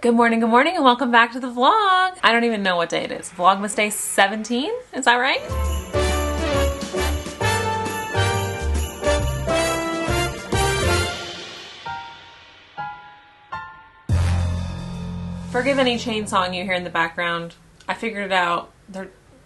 Good morning, and welcome back to the vlog. I don't even know what day it is. Vlogmas day 17, is that right? Forgive any chainsawing you hear in the background. I figured it out.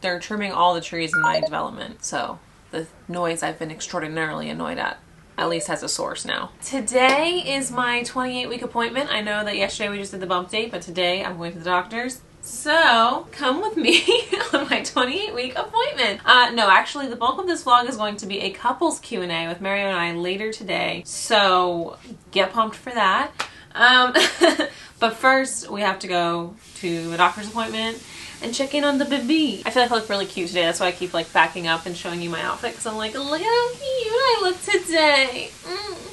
They're trimming all the trees in my development, so the noise I've been extraordinarily annoyed at least has a source now. Today is my 28-week appointment. I know that yesterday we just did the bump date, but today I'm going to the doctor's. So come with me on my 28-week appointment. No, actually the bulk of this vlog is going to be a couples Q&A with Mario and I later today. So get pumped for that. But first we have to go to a doctor's appointment and check in on the baby. I feel like I look really cute today. That's why I keep like backing up and showing you my outfit, because I'm like, look at how cute I look today.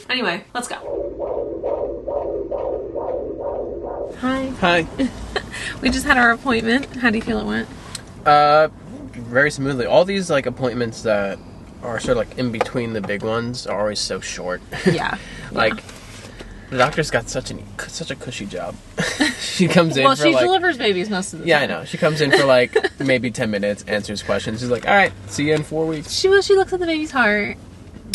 Anyway, let's go. Hi. Hi. We just had our appointment. How do you feel it went? Very smoothly. All these like appointments that are sort of like in between the big ones are always so short. Yeah. Like the doctor's got such a cushy job. She comes in well, for she like, delivers babies most of the time. Yeah, I know. She comes in for like maybe 10 minutes, answers questions. She's like, all right, see you in 4 weeks. She looks at the baby's heart.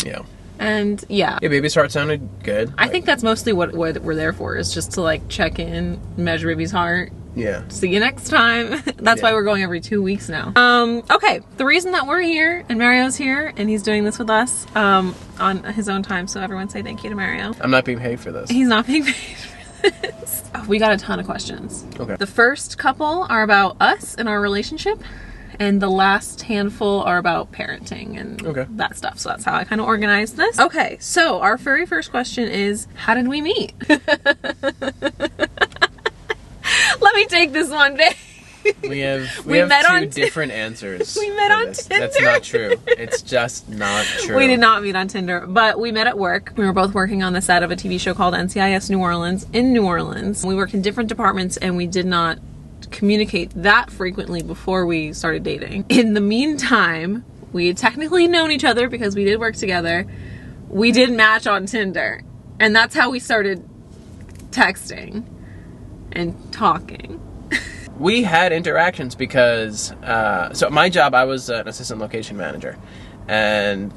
Yeah. And yeah. Yeah, baby's heart sounded good. I think that's mostly what we're there for, is just to like check in, measure baby's heart. Yeah. See you next time. That's why we're going every 2 weeks now. Okay. The reason that we're here and Mario's here and he's doing this with us, on his own time. So everyone say thank you to Mario. I'm not being paid for this. He's not being paid for this. We got a ton of questions. Okay. The first couple are about us and our relationship, and the last handful are about parenting and that stuff. So that's how I kind of organized this. Okay. So our very first question is, how did we meet? Let me take this one, babe. We have two different answers. We met on this. Tinder. That's not true. It's just not true. We did not meet on Tinder, but we met at work. We were both working on the set of a TV show called NCIS New Orleans in New Orleans. We worked in different departments and we did not communicate that frequently before we started dating. In the meantime, we had technically known each other because we did work together. We did match on Tinder, and that's how we started texting and talking. We had interactions because, so my job, I was an assistant location manager, and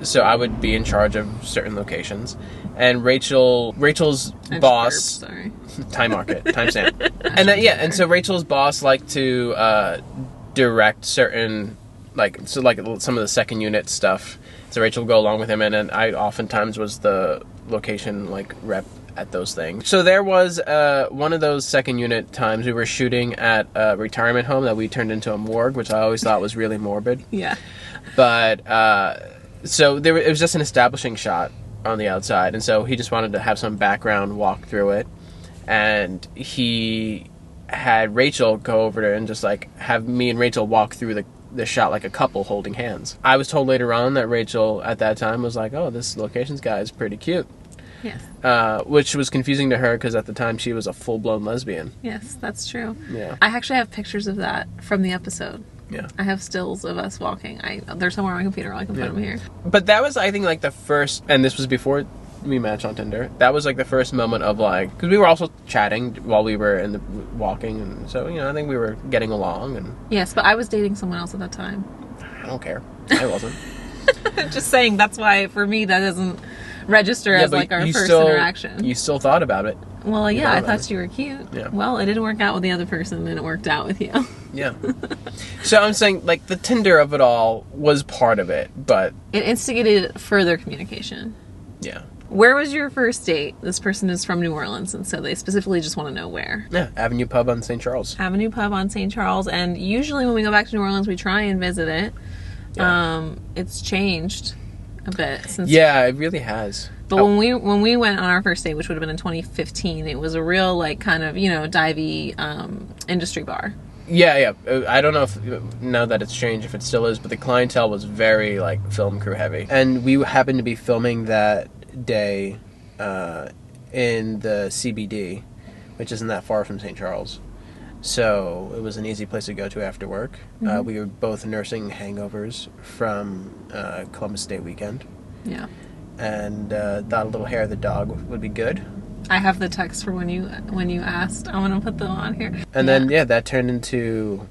so I would be in charge of certain locations, and Rachel's boss, time market, timestamp, and so Rachel's boss liked to direct certain, like some of the second unit stuff, so Rachel would go along with him, and then I oftentimes was the location like rep at those things. So there was one of those second unit times we were shooting at a retirement home that we turned into a morgue, which I always thought was really morbid. Yeah. But so it was just an establishing shot on the outside, and so he just wanted to have some background walk through it, and he had Rachel go over there and just like have me and Rachel walk through the shot like a couple holding hands. I was told later on that Rachel at that time was like, oh, this locations guy is pretty cute. Yes. Which was confusing to her because at the time she was a full-blown lesbian. Yes, that's true. Yeah. I actually have pictures of that from the episode. Yeah. I have stills of us walking. They're somewhere on my computer. I can put them here. But that was, I think, like the first, and this was before we matched on Tinder. That was like the first moment of like, because we were also chatting while we were in the walking, and so I think we were getting along. And yes, but I was dating someone else at that time. I don't care. I wasn't. Just saying. That's why for me that doesn't register as like our first interaction. You still thought about it. Well, yeah, I thought you were cute. Yeah. Well, it didn't work out with the other person, and it worked out with you. Yeah. So I'm saying, like, the Tinder of it all was part of it, but it instigated further communication. Yeah. Where was your first date? This person is from New Orleans, and so they specifically just want to know where. Yeah, Avenue Pub on St. Charles. Avenue Pub on St. Charles, and usually when we go back to New Orleans, we try and visit it. Yeah. It's changed a bit since. Yeah, it really has. But when we went on our first date, which would have been in 2015, it was a real like kind of divey industry bar. Yeah. I don't know if now that it's changed, if it still is, but the clientele was very like film crew heavy, and we happened to be filming that day in the CBD, which isn't that far from St. Charles. So it was an easy place to go to after work. Mm-hmm. We were both nursing hangovers from Columbus Day weekend. Yeah. And thought a little hair of the dog would be good. I have the text for when you asked. I want to put them on here. And then that turned into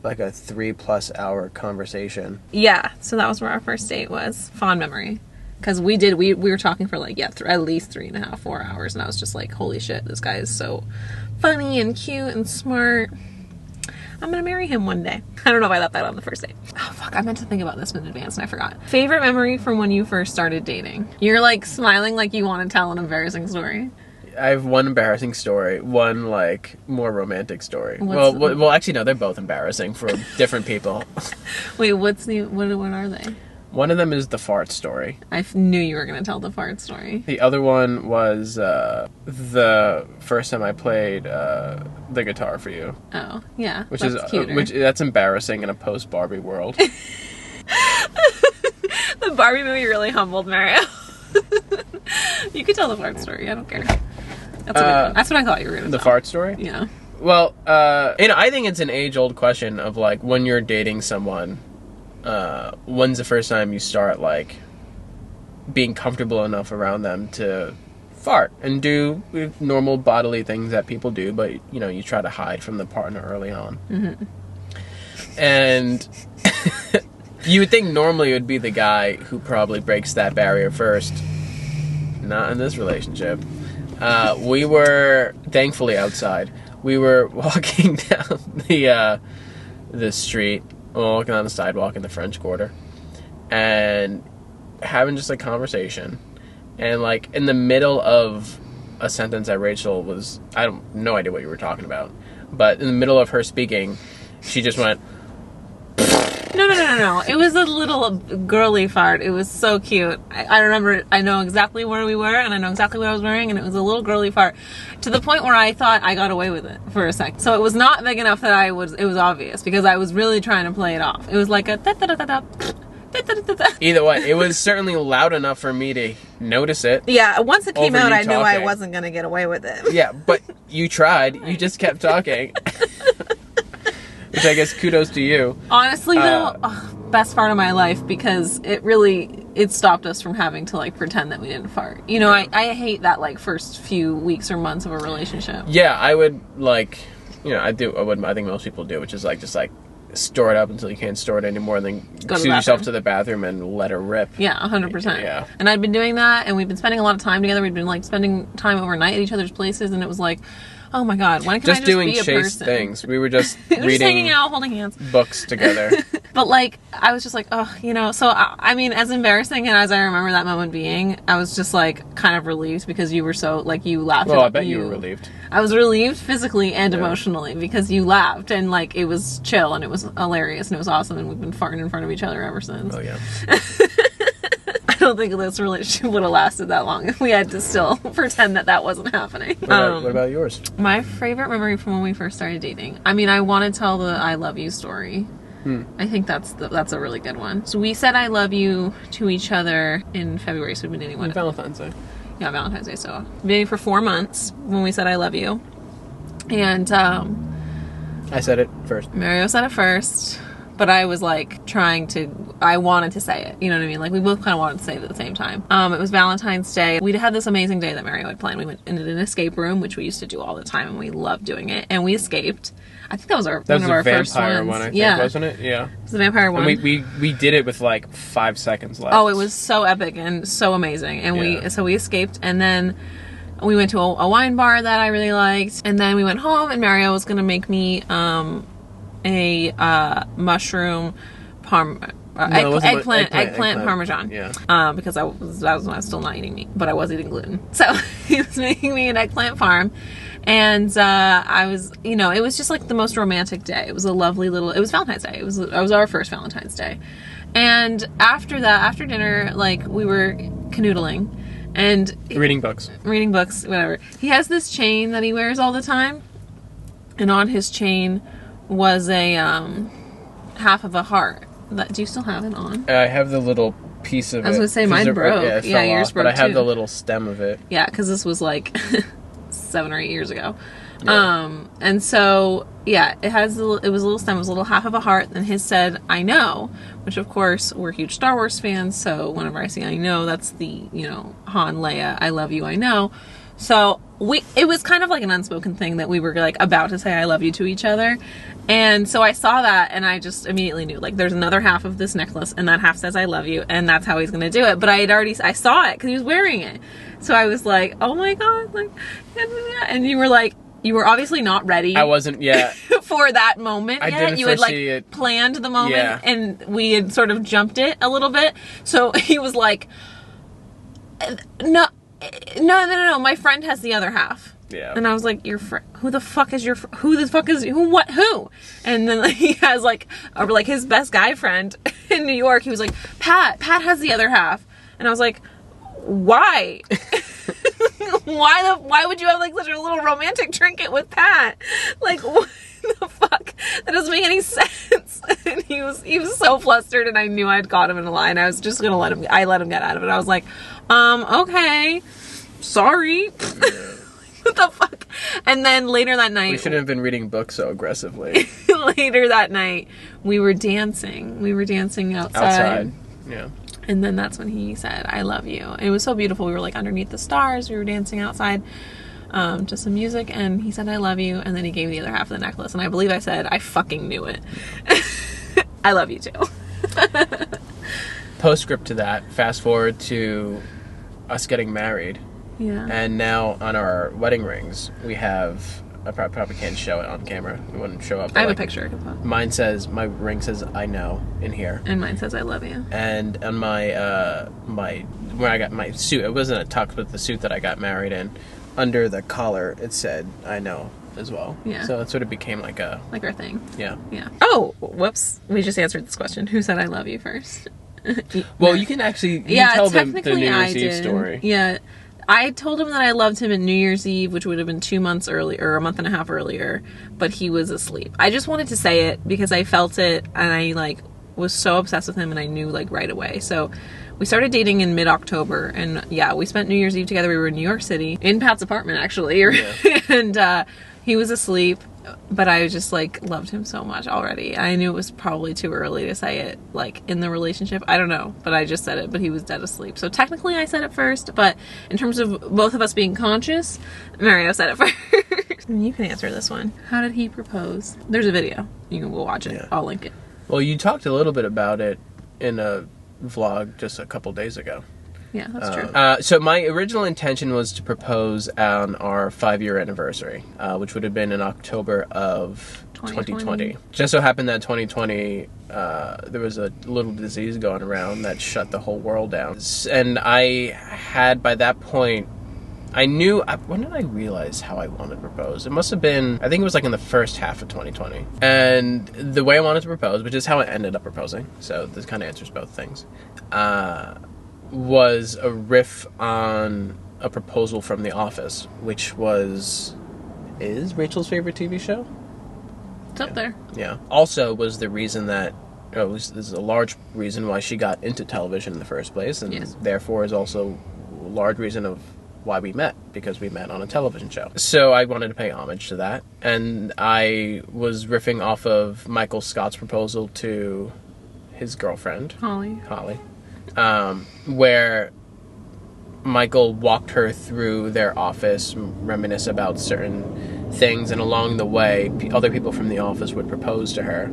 like a 3+ hour conversation. Yeah, so that was where our first date was. Fond memory. Because we were talking for like, at least 3.5, 4 hours. And I was just like, holy shit, this guy is so funny and cute and smart. I'm going to marry him one day. I don't know if I thought that on the first date. Oh, fuck. I meant to think about this in advance and I forgot. Favorite memory from when you first started dating? You're like smiling like you want to tell an embarrassing story. I have one embarrassing story, one like more romantic story. Well, actually, no, they're both embarrassing for different people. Wait, what are they? One of them is the fart story. I knew you were going to tell the fart story. The other one was the first time I played the guitar for you. Oh, yeah. Which that's is cuter. That's embarrassing in a post-Barbie world. The Barbie movie really humbled Mario. You could tell the fart story. I don't care. That's a good one. That's what I thought you were going to tell. The fart story? Yeah. Well, I think it's an age-old question of like when you're dating someone, when's the first time you start like being comfortable enough around them to fart and do normal bodily things that people do, but you try to hide from the partner early on. Mm-hmm. And you would think normally it would be the guy who probably breaks that barrier first. Not in this relationship. We were thankfully outside. We were walking down the street, walking on the sidewalk in the French Quarter, and having just a conversation. And like in the middle of a sentence that Rachel was, no idea what you were talking about, but in the middle of her speaking, she just went. No. It was a little girly fart. It was so cute. I remember, I know exactly where we were, and I know exactly what I was wearing, and it was a little girly fart. To the point where I thought I got away with it for a second. So it was not big enough that it was obvious, because I was really trying to play it off. It was like a da-da-da-da-da. Either way, it was certainly loud enough for me to notice it. Yeah, once it came out, I knew I talking. wasn't going to get away with it. Yeah, but you tried. You just kept talking. Which I guess kudos to you. Honestly, though, best part of my life, because it stopped us from having to like pretend that we didn't fart. I hate that like first few weeks or months of a relationship. Yeah, I would like, I think most people do, which is like just like store it up until you can't store it anymore, and then excuse yourself to the bathroom and let her rip. Yeah, 100%. Yeah. And I'd been doing that, and we've been spending a lot of time together. We'd been like spending time overnight at each other's places, and it was like, oh my god, when can I just doing be a chaste person? things. We were just reading, just hanging out, holding hands, books together. But like, I was just like, oh, so I mean, as embarrassing and as I remember that moment being, I was just like kind of relieved, because you were so like, you laughed. Well, I bet you were relieved. I was relieved physically and emotionally, because you laughed, and like it was chill and it was hilarious and it was awesome, and we've been farting in front of each other ever since. Oh yeah. I don't think this relationship would have lasted that long if we had to still pretend that wasn't happening. What about yours? My favorite memory from when we first started dating. I mean, I want to tell the I love you story. I think that's a really good one. So we said I love you to each other in February, so we've been dating what? Valentine's Day. Yeah, Valentine's Day. So we've been dating for 4 months when we said I love you. And I said it first. Mario said it first. But I was like I wanted to say it. You know what I mean? Like we both kind of wanted to say it at the same time. It was Valentine's Day. We'd had this amazing day that Mario had planned. We went into an escape room, which we used to do all the time, and we loved doing it. And we escaped. I think that was one of our first ones. That was a vampire one, I think, wasn't it? Yeah. It was the vampire one. And we did it with like 5 seconds left. Oh, it was so epic and so amazing. And we escaped, and then we went to a wine bar that I really liked, and then we went home, and Mario was going to make me a mushroom eggplant parmesan. Yeah. Because that was when I was still not eating meat, but I was eating gluten. So he was making me an eggplant parm, and I was, it was just like the most romantic day. It was a lovely it was Valentine's Day. It was our first Valentine's Day, and after dinner, like we were canoodling and reading books, whatever. He has this chain that he wears all the time, and on his chain was a half of a heart. Do you still have it on? I have the little piece of it. I was going to say mine broke. Yeah, yours broke too. But I have too. the little stem of it. Yeah, because this was like 7 or 8 years ago. Yeah. And so, yeah, it was a little stem. It was a little half of a heart. And his said, I know, which of course, we're huge Star Wars fans. So whenever I say I know, that's the, Han, Leia, I love you, I know. So it was kind of like an unspoken thing that we were like about to say I love you to each other. And so I saw that and I just immediately knew, like, there's another half of this necklace and that half says I love you, and that's how he's gonna do it. But I saw it because he was wearing it. So I was like, oh my God, like, and you were like, you were obviously not ready. I wasn't yet. For that moment yet. Didn't you had like it. planned the moment, yeah. And we had sort of jumped it a little bit. So he was like, no, my friend has the other half. Yeah. And I was like, who the fuck is who? And then he has like his best guy friend in New York. He was like, Pat has the other half. And I was like, why? Why would you have like such a little romantic trinket with Pat? Like, what the fuck? That doesn't make any sense. And he was so flustered, and I knew I'd caught him in a lie, and I was just gonna let him get out of it. I was like, okay, sorry. Yeah. What the fuck? And then later that night, we shouldn't have been reading books so aggressively. Later that night, we were dancing. Outside. Yeah. And then that's when he said, I love you. It was so beautiful. We were like underneath the stars. We were dancing outside to some music. And he said, I love you. And then he gave me the other half of the necklace. And I believe I said, I fucking knew it. I love you too. Postscript to that, fast forward to us getting married. Yeah. And now on our wedding rings, we have... I probably can't show it on camera. It wouldn't show up. I have a picture. My ring says I know in here. And mine says I love you. And on where I got my suit, it wasn't a tux, but the suit that I got married in, under the collar, it said I know as well. Yeah. So it sort of became like our thing. Yeah. Yeah. Oh, whoops. We just answered this question. Who said I love you first? Well, you can actually tell them the New Year's Eve story. Yeah. I told him that I loved him at New Year's Eve, which would have been 2 months earlier, or a month and a half earlier, but he was asleep. I just wanted to say it because I felt it, and I like was so obsessed with him, and I knew like right away. So we started dating in mid-October, and yeah, we spent New Year's Eve together. We were in New York City, in Pat's apartment actually, yeah. And he was asleep, but I just like loved him so much already. I knew it was probably too early to say it like in the relationship. I don't know, but I just said it, but he was dead asleep. So technically I said it first, but in terms of both of us being conscious, Mario said it first. You can answer this one. How did he propose? There's a video. You can go watch it. Yeah. I'll link it. Well, you talked a little bit about it in a vlog just a couple days ago. Yeah, that's true. So my original intention was to propose on our 5-year anniversary, which would have been in October of 2020. Just so happened that 2020, there was a little disease going around that shut the whole world down. And I had, by that point, I knew... When did I realize how I wanted to propose? It must have been... I think it was like in the first half of 2020. And the way I wanted to propose, which is how I ended up proposing, so this kind of answers both things, was a riff on a proposal from The Office, which is Rachel's favorite TV show. It's up there. Yeah. Also was the reason that this is a large reason why she got into television in the first place, and therefore is also a large reason of why we met, because we met on a television show. So I wanted to pay homage to that, and I was riffing off of Michael Scott's proposal to his girlfriend, Holly. Where Michael walked her through their office, reminisce about certain things, and along the way, other people from the office would propose to her,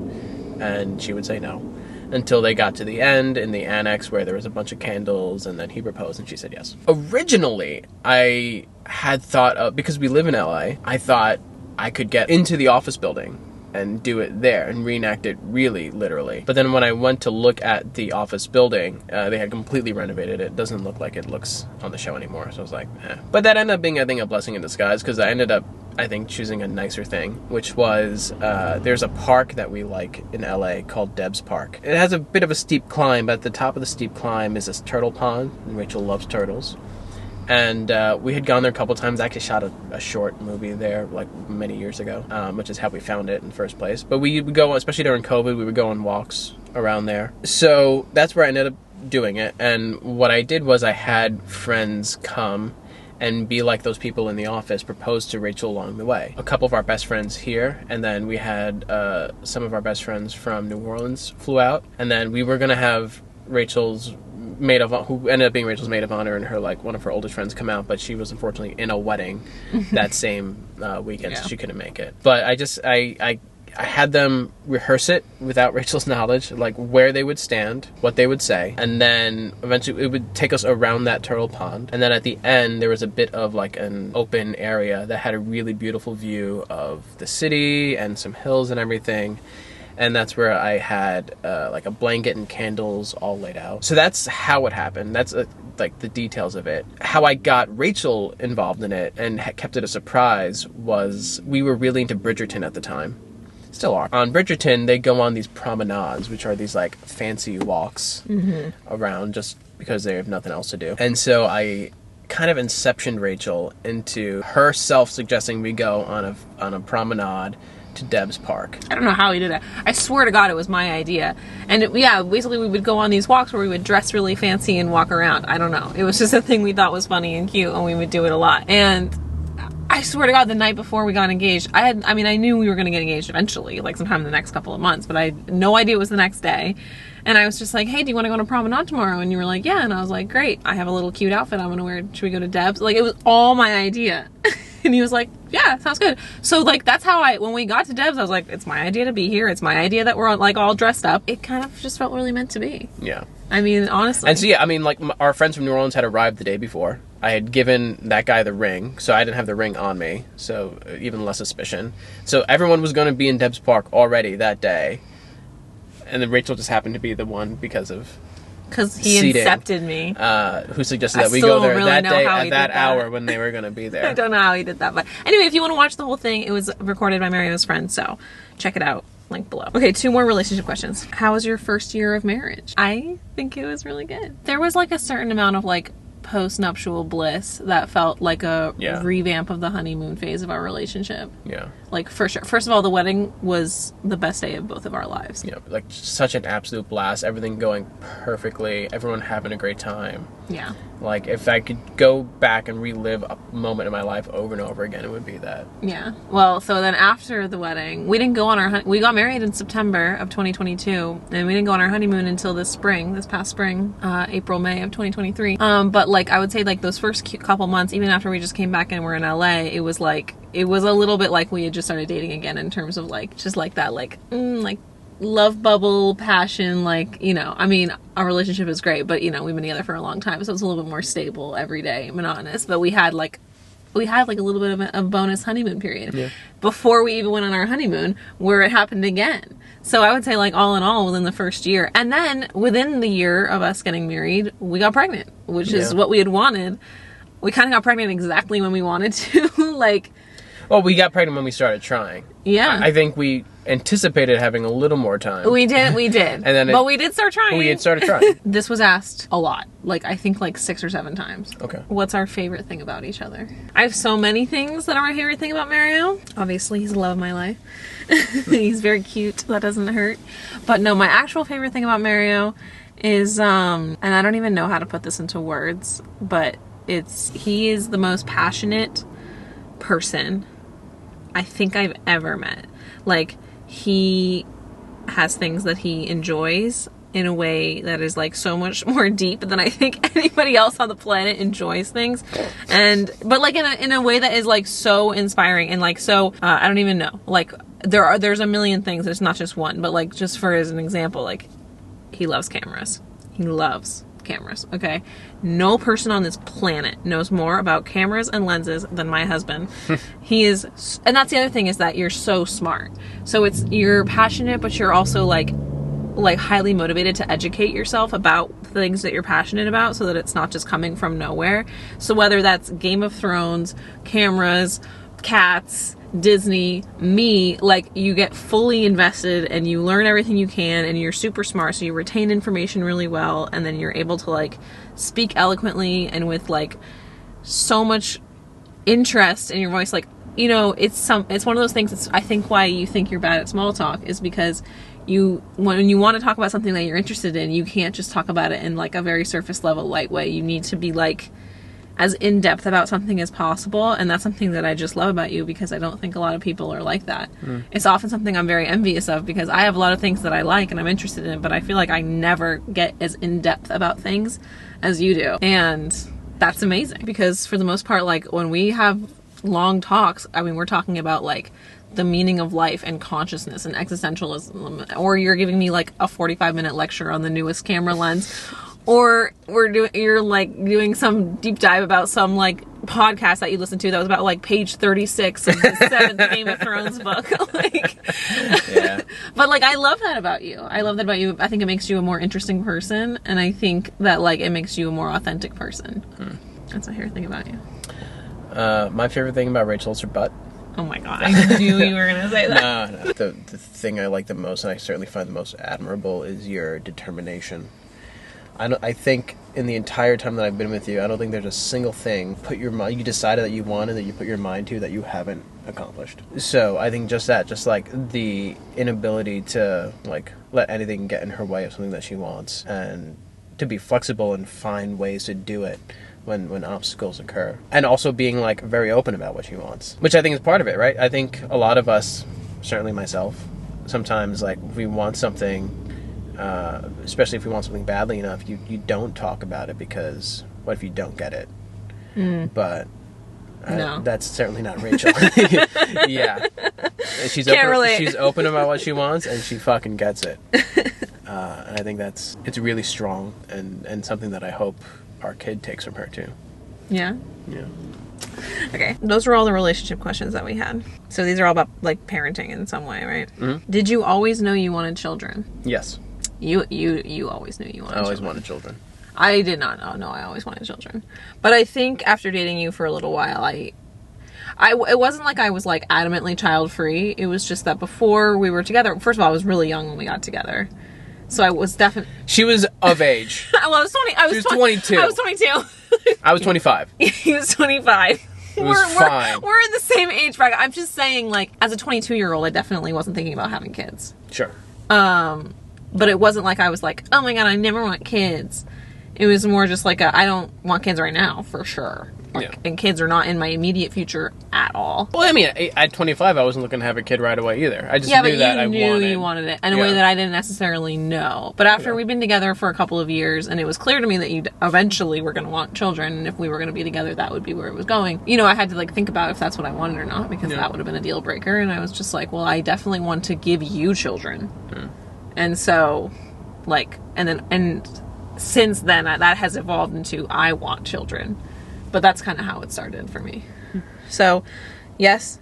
and she would say no. Until they got to the end in the annex where there was a bunch of candles, and then he proposed and she said yes. Originally, I had thought of, because we live in LA, I thought I could get into the office building and do it there and reenact it really literally. But then when I went to look at the office building, they had completely renovated it. It doesn't look like it looks on the show anymore. So I was like, eh. But that ended up being, I think, a blessing in disguise, because I ended up, I think, choosing a nicer thing, which was, there's a park that we like in LA called Deb's Park. It has a bit of a steep climb, but at the top of the steep climb is this turtle pond, and Rachel loves turtles. And we had gone there a couple times. I actually shot a short movie there like many years ago, which is how we found it in the first place. But we would go, especially during COVID, we would go on walks around there. So that's where I ended up doing it. And what I did was I had friends come and be like those people in the office, propose to Rachel along the way. A couple of our best friends here, and then we had some of our best friends from New Orleans flew out. And then we were going to have Rachel's maid of who ended up being Rachel's maid of honor, and her like one of her oldest friends come out, but she was unfortunately in a wedding that same weekend, so she couldn't make it. But I had them rehearse it without Rachel's knowledge, like where they would stand, what they would say, and then eventually it would take us around that turtle pond. And then at the end, there was a bit of like an open area that had a really beautiful view of the city and some hills and everything. And that's where I had like a blanket and candles all laid out. So that's how it happened. That's like the details of it. How I got Rachel involved in it and kept it a surprise was we were really into Bridgerton at the time. Still are. On Bridgerton, they go on these promenades, which are these like fancy walks around just because they have nothing else to do. And so I kind of inceptioned Rachel into herself suggesting we go on a promenade to Deb's Park. I don't know how he did it. I swear to God it was my idea. And basically we would go on these walks where we would dress really fancy and walk around. I don't know. It was just a thing we thought was funny and cute, and we would do it a lot. And I swear to God, the night before we got engaged, I knew we were going to get engaged eventually, like sometime in the next couple of months, but I had no idea it was the next day. And I was just like, hey, do you want to go on a promenade tomorrow? And you were like, yeah. And I was like, great. I have a little cute outfit I'm going to wear. Should we go to Deb's? Like, it was all my idea. And he was like, yeah, sounds good. So, like, that's how when we got to Deb's, I was like, it's my idea to be here. It's my idea that we're, like, all dressed up. It kind of just felt really meant to be. Yeah. I mean, honestly. And so, yeah, I mean, like, our friends from New Orleans had arrived the day before. I had given that guy the ring, so I didn't have the ring on me, so even less suspicion. So everyone was going to be in Deb's Park already that day. And then Rachel just happened to be the one because he seating, incepted me. Who suggested that we go there really that day at that hour that. when they were going to be there. I don't know how he did that, but anyway, if you want to watch the whole thing, it was recorded by Mario's friend, so check it out. Link below. Okay, 2 more relationship questions. How was your first year of marriage? I think it was really good. There was like a certain amount of like post-nuptial bliss that felt like a revamp of the honeymoon phase of our relationship. Yeah. Like, for sure. First of all, the wedding was the best day of both of our lives. Yeah, like such an absolute blast. Everything going perfectly. Everyone having a great time. Yeah. Like, if I could go back and relive a moment in my life over and over again, it would be that. Yeah. Well, so then after the wedding, we didn't go on our we got married in September of 2022, and we didn't go on our honeymoon until this past spring, April, May of 2023. But like, I would say like those first couple months, even after we just came back and we're in LA, it was a little bit like we had just started dating again in terms of like, just like that, like love bubble, passion, like, you know, I mean, our relationship is great, but, you know, we've been together for a long time, so it's a little bit more stable, everyday, monotonous, but we had like a little bit of a bonus honeymoon period before we even went on our honeymoon, where it happened again. So I would say, like, all in all, within the first year, and then within the year of us getting married, we got pregnant, which is what we had wanted. We kind of got pregnant exactly when we wanted to. Like, well, we got pregnant when we started trying. Yeah. I think we anticipated having a little more time. We did. And then but we did start trying. We had started trying. This was asked a lot. Like, I think like 6 or 7 times. Okay. What's our favorite thing about each other? I have so many things that are my favorite thing about Mario. Obviously, he's the love of my life. He's very cute. That doesn't hurt. But no, my actual favorite thing about Mario is, and I don't even know how to put this into words, but he is the most passionate person I think I've ever met. Like, he has things that he enjoys in a way that is like so much more deep than I think anybody else on the planet enjoys things, but like in a way that is like so inspiring and like so I don't even know, like there's a million things, it's not just one, but like just for as an example, like he loves cameras. Okay, no person on this planet knows more about cameras and lenses than my husband. He is, and that's the other thing, is that you're so smart. So you're passionate, but you're also like highly motivated to educate yourself about things that you're passionate about, so that it's not just coming from nowhere. So whether that's Game of Thrones, cameras, cats, Disney, me, like, you get fully invested and you learn everything you can, and you're super smart, so you retain information really well, and then you're able to like speak eloquently and with like so much interest in your voice. Like, you know, it's one of those things. I think why you think you're bad at small talk is because when you want to talk about something that you're interested in, you can't just talk about it in like a very surface level light way. You need to be like, as in-depth about something as possible, and that's something that I just love about you, because I don't think a lot of people are like that. It's often something I'm very envious of, because I have a lot of things that I like and I'm interested in, but I feel like I never get as in-depth about things as you do, and that's amazing, because for the most part, like, when we have long talks, I mean, we're talking about like the meaning of life and consciousness and existentialism, or you're giving me like a 45-minute lecture on the newest camera lens, or you're like doing some deep dive about some like podcast that you listen to that was about like page 36 of the 7th Game of Thrones book. Like, yeah. But like, I love that about you. I think it makes you a more interesting person, and I think that like it makes you a more authentic person. That's my favorite thing about you. My favorite thing about Rachel is her butt. Oh my god, I knew you were going to say that. No. The thing I like the most, and I certainly find the most admirable, is your determination. I think in the entire time that I've been with you, I don't think there's a single thing you decided that you wanted, that you put your mind to, that you haven't accomplished. So I think just like the inability to like let anything get in her way of something that she wants, and to be flexible and find ways to do it when obstacles occur, and also being like very open about what she wants, which I think is part of it, right? I think a lot of us, certainly myself, sometimes like if we want something, especially if we want something badly enough, you don't talk about it, because what if you don't get it? But no. That's certainly not Rachel. Yeah, she's open about what she wants, and she fucking gets it. And I think it's really strong, and something that I hope our kid takes from her too. Yeah. Okay, those were all the relationship questions that we had. So these are all about like parenting in some way, right? Mm-hmm. Did you always know you wanted children? Yes. You always knew you wanted children. I always wanted children. I did not know. No, I always wanted children. But I think after dating you for a little while, it wasn't like I was like adamantly child free. It was just that before we were together, first of all, I was really young when we got together. So I was definitely... She was of age. Well, I was 20. She was 22. I was 22. I was 25. He was 25. It was fine. We're in the same age bracket. I'm just saying, like, as a 22-year-old, I definitely wasn't thinking about having kids. Sure. But it wasn't like I was like, oh my god, I never want kids. It was more just like I don't want kids right now, for sure. Like, yeah. And kids are not in my immediate future at all. Well, I mean, at 25, I wasn't looking to have a kid right away either. I just knew that I wanted. Yeah, but you wanted it in a way that I didn't necessarily know. But after we'd been together for a couple of years, and it was clear to me that you eventually were going to want children, and if we were going to be together, that would be where it was going. You know, I had to like think about if that's what I wanted or not, because that would have been a deal breaker. And I was just like, well, I definitely want to give you children. And so, like, and since then, that has evolved into I want children. But that's kind of how it started for me. So, yes,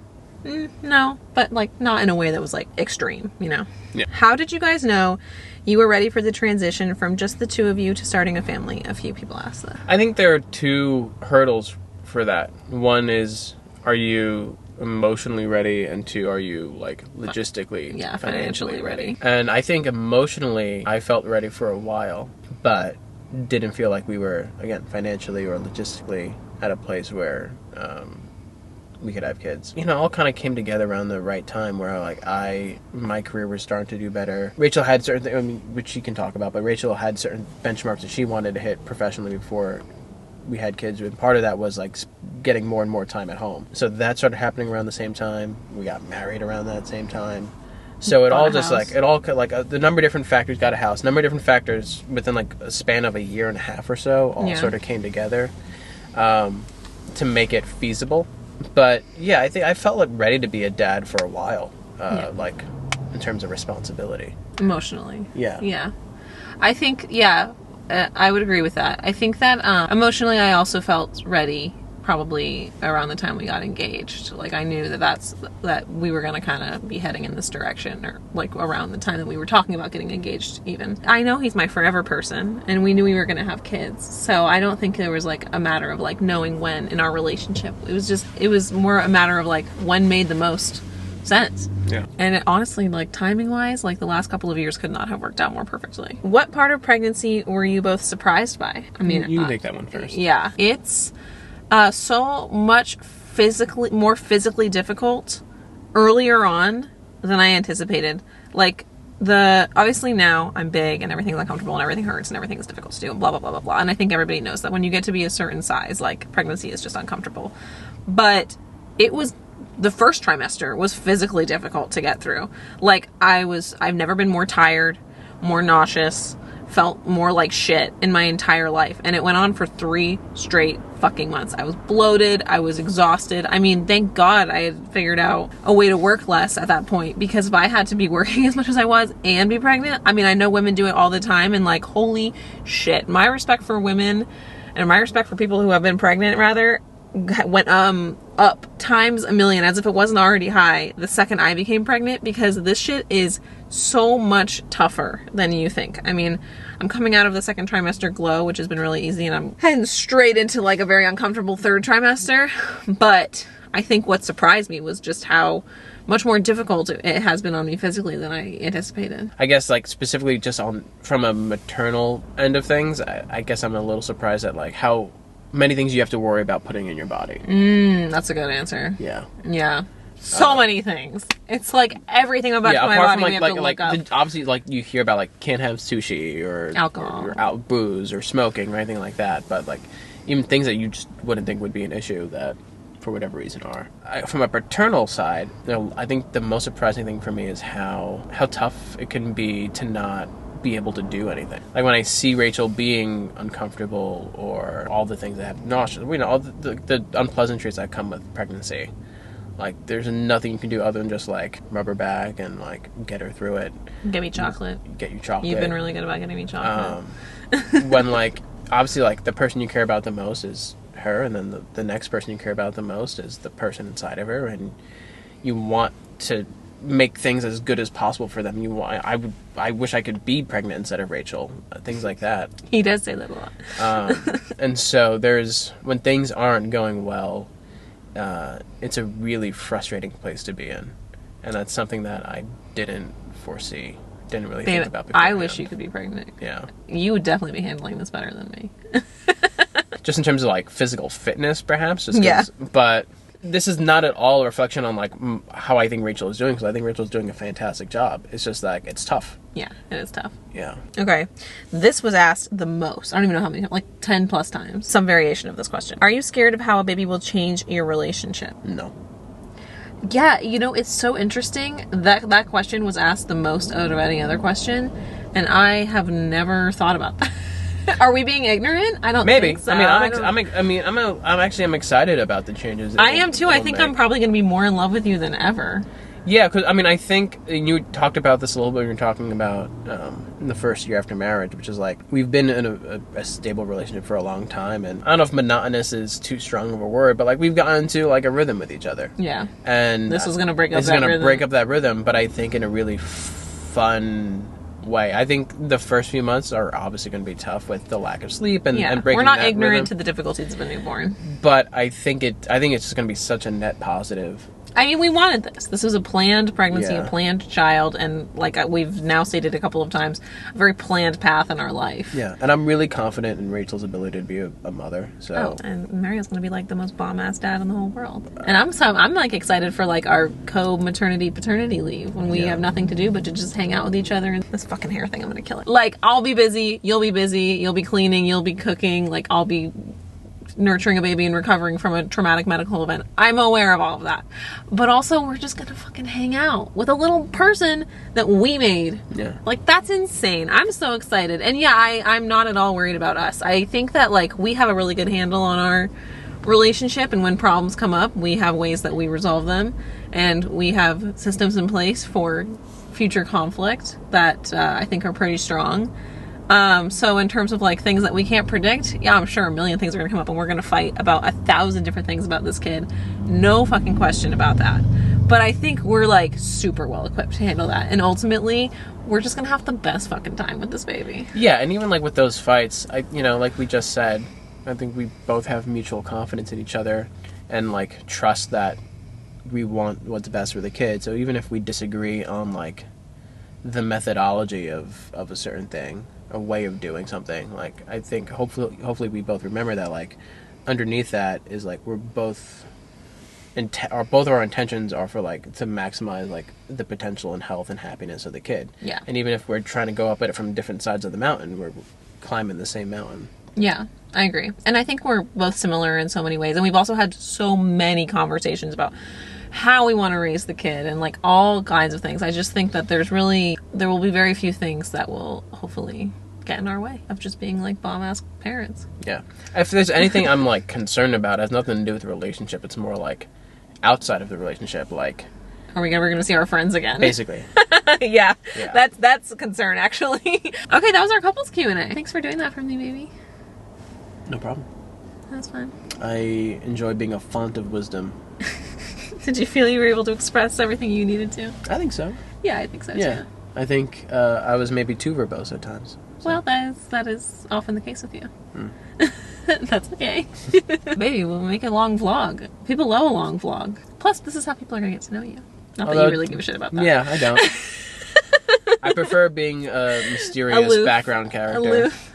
no, but like not in a way that was like extreme, you know? Yeah. How did you guys know you were ready for the transition from just the two of you to starting a family? A few people asked that. I think there are two hurdles for that. One is, are you emotionally ready? And two, are you like logistically, financially ready? And I think emotionally, I felt ready for a while, but didn't feel like we were, again, financially or logistically at a place where we could have kids. You know, it all kind of came together around the right time where like my career was starting to do better. Rachel had certain things, I mean, which she can talk about, but Rachel had certain benchmarks that she wanted to hit professionally before we had kids, and part of that was like getting more and more time at home. So that started happening around the same time. We got married around that same time. So it all just like, the number of different factors, got a house, number of different factors within like a span of a year and a half or so all sort of came together to make it feasible. But yeah, I think I felt like ready to be a dad for a while, like in terms of responsibility. Emotionally. Yeah. Yeah. I think, I would agree with that. I think that emotionally I also felt ready probably around the time we got engaged. Like I knew that we were going to kind of be heading in this direction, or like around the time that we were talking about getting engaged even. I know he's my forever person, and we knew we were going to have kids. So I don't think there was like a matter of like knowing when in our relationship. It was more a matter of like when made the most sense. Yeah. And it, honestly, like timing wise, like the last couple of years could not have worked out more perfectly. What part of pregnancy were you both surprised by? I mean, you can take that one first. Yeah. It's so much more physically difficult earlier on than I anticipated. Like, obviously now I'm big and everything's uncomfortable and everything hurts and everything is difficult to do and blah, blah, blah, blah, blah. And I think everybody knows that when you get to be a certain size, like, pregnancy is just uncomfortable. But the first trimester was physically difficult to get through. Like, I've never been more tired, more nauseous, felt more like shit in my entire life. And it went on for 3 straight fucking months. I was bloated. I was exhausted. I mean, thank God I had figured out a way to work less at that point, because if I had to be working as much as I was and be pregnant, I mean, I know women do it all the time, and like, holy shit, my respect for women and my respect for people who have been pregnant, rather, went up times a million, as if it wasn't already high, the second I became pregnant, because this shit is so much tougher than you think. I mean, I'm coming out of the second trimester glow, which has been really easy, and I'm heading straight into like a very uncomfortable third trimester. But I think what surprised me was just how much more difficult it has been on me physically than I anticipated. I guess, like, specifically just from a maternal end of things, I guess I'm a little surprised at like how many things you have to worry about putting in your body. That's a good answer. Yeah. So many things. It's like everything about my body we have to look up. Obviously, like, you hear about, like, can't have sushi or alcohol or booze or smoking or anything like that. But, like, even things that you just wouldn't think would be an issue that, for whatever reason, are. From a paternal side, I think the most surprising thing for me is how tough it can be to not be able to do anything. Like, when I see Rachel being uncomfortable, or all the things that have nausea, all the unpleasantries that come with pregnancy. Like, there's nothing you can do other than just, like, rub her back and, like, get her through it. Get me chocolate. Get you chocolate. You've been really good about getting me chocolate. When, like, obviously, like, the person you care about the most is her, and then the next person you care about the most is the person inside of her, and you want to make things as good as possible for them. I wish I could be pregnant instead of Rachel. Things like that. He does say that a lot. And so when things aren't going well, it's a really frustrating place to be in, and that's something that I didn't foresee, didn't really think about before. I wish you could be pregnant. Yeah, you would definitely be handling this better than me. Just in terms of like physical fitness, perhaps. But this is not at all a reflection on like how I think Rachel is doing, because I think Rachel is doing a fantastic job. It's just like, it's tough. Yeah, it is tough. Yeah. Okay. This was asked the most. I don't even know how many, like 10 plus times. Some variation of this question. Are you scared of how a baby will change your relationship? No. Yeah, it's so interesting that question was asked the most out of any other question, and I have never thought about that. Are we being ignorant? I don't think so. I'm excited about the changes. I am too. I think I'm probably going to be more in love with you than ever. Yeah, because I think you talked about this a little bit when you were talking about in the first year after marriage, which is like, we've been in a stable relationship for a long time, and I don't know if monotonous is too strong of a word, but like, we've gotten into like a rhythm with each other. Yeah. And this is going to break up that rhythm. It's going to break up that rhythm, but I think in a really fun way. I think the first few months are obviously going to be tough with the lack of sleep and breaking. We're not that ignorant rhythm. to the difficulties of a newborn. But I think it's just going to be such a net positive. I mean, we wanted this. This was a planned pregnancy, a planned child, and like we've now stated a couple of times, a very planned path in our life. Yeah, and I'm really confident in Rachel's ability to be a mother. So, and Mario's going to be like the most bomb-ass dad in the whole world. And I'm like excited for like our co-maternity paternity leave when we have nothing to do but to just hang out with each other. And this fucking hair thing, I'm going to kill it. Like, I'll be busy, you'll be cleaning, you'll be cooking, like I'll be nurturing a baby and recovering from a traumatic medical event. I'm aware of all of that. But also, we're just gonna fucking hang out with a little person that we made. Yeah. Like, that's insane. I'm so excited. And yeah, I'm not at all worried about us. I think that, like, we have a really good handle on our relationship, and when problems come up, we have ways that we resolve them, and we have systems in place for future conflict that I think are pretty strong. So in terms of like things that we can't predict, yeah, I'm sure a million things are gonna come up and we're gonna fight about 1,000 different things about this kid. No fucking question about that. But I think we're like super well equipped to handle that. And ultimately, we're just gonna have the best fucking time with this baby. Yeah, and even like with those fights, like we just said, I think we both have mutual confidence in each other and like trust that we want what's best for the kid. So even if we disagree on like the methodology of a certain thing, a way of doing something, like I think hopefully we both remember that like underneath that is like we're both both of our intentions are for like to maximize like the potential and health and happiness of the kid. Yeah. And even if we're trying to go up at it from different sides of the mountain, we're climbing the same mountain. Yeah, I agree. And I think we're both similar in so many ways. And we've also had so many conversations about how we want to raise the kid and like all kinds of things. I just think that there will be very few things that will hopefully get in our way of just being like bomb-ass parents. Yeah. If there's anything I'm like concerned about, it has nothing to do with the relationship. It's more like outside of the relationship, like Are we ever going to see our friends again? basically. Yeah. Yeah. That's a concern, actually. Okay, that was our couples Q&A. Thanks for doing that for me, baby. No problem. That's fine. I enjoy being a font of wisdom. Did you feel you were able to express everything you needed to? I think so. Yeah, I think so Yeah. too. I think I was maybe too verbose at times. So. Well, that is often the case with you. That's okay. Maybe we'll make a long vlog. People love a long vlog. Plus, this is how people are going to get to know you. Not that you really give a shit about that. Yeah, I don't. I prefer being a mysterious Aloof. background character. Aloof.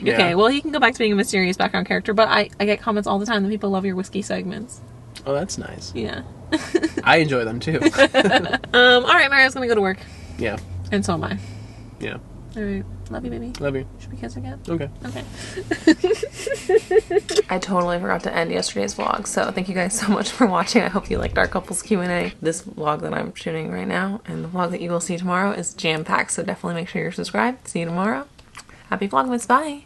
Yeah. Okay, well, he can go back to being a mysterious background character, but I get comments all the time that people love your whiskey segments. Oh, that's nice. Yeah. I enjoy them too. All right, Mario's going to go to work. Yeah. And so am I. Yeah. All right. Love you, baby. Love you. Should we kiss again? Okay. Okay. I totally forgot to end yesterday's vlog, so thank you guys so much for watching. I hope you liked our couples Q&A. This vlog that I'm shooting right now and the vlog that you will see tomorrow is jam-packed, so definitely make sure you're subscribed. See you tomorrow. Happy Vlogmas. Bye.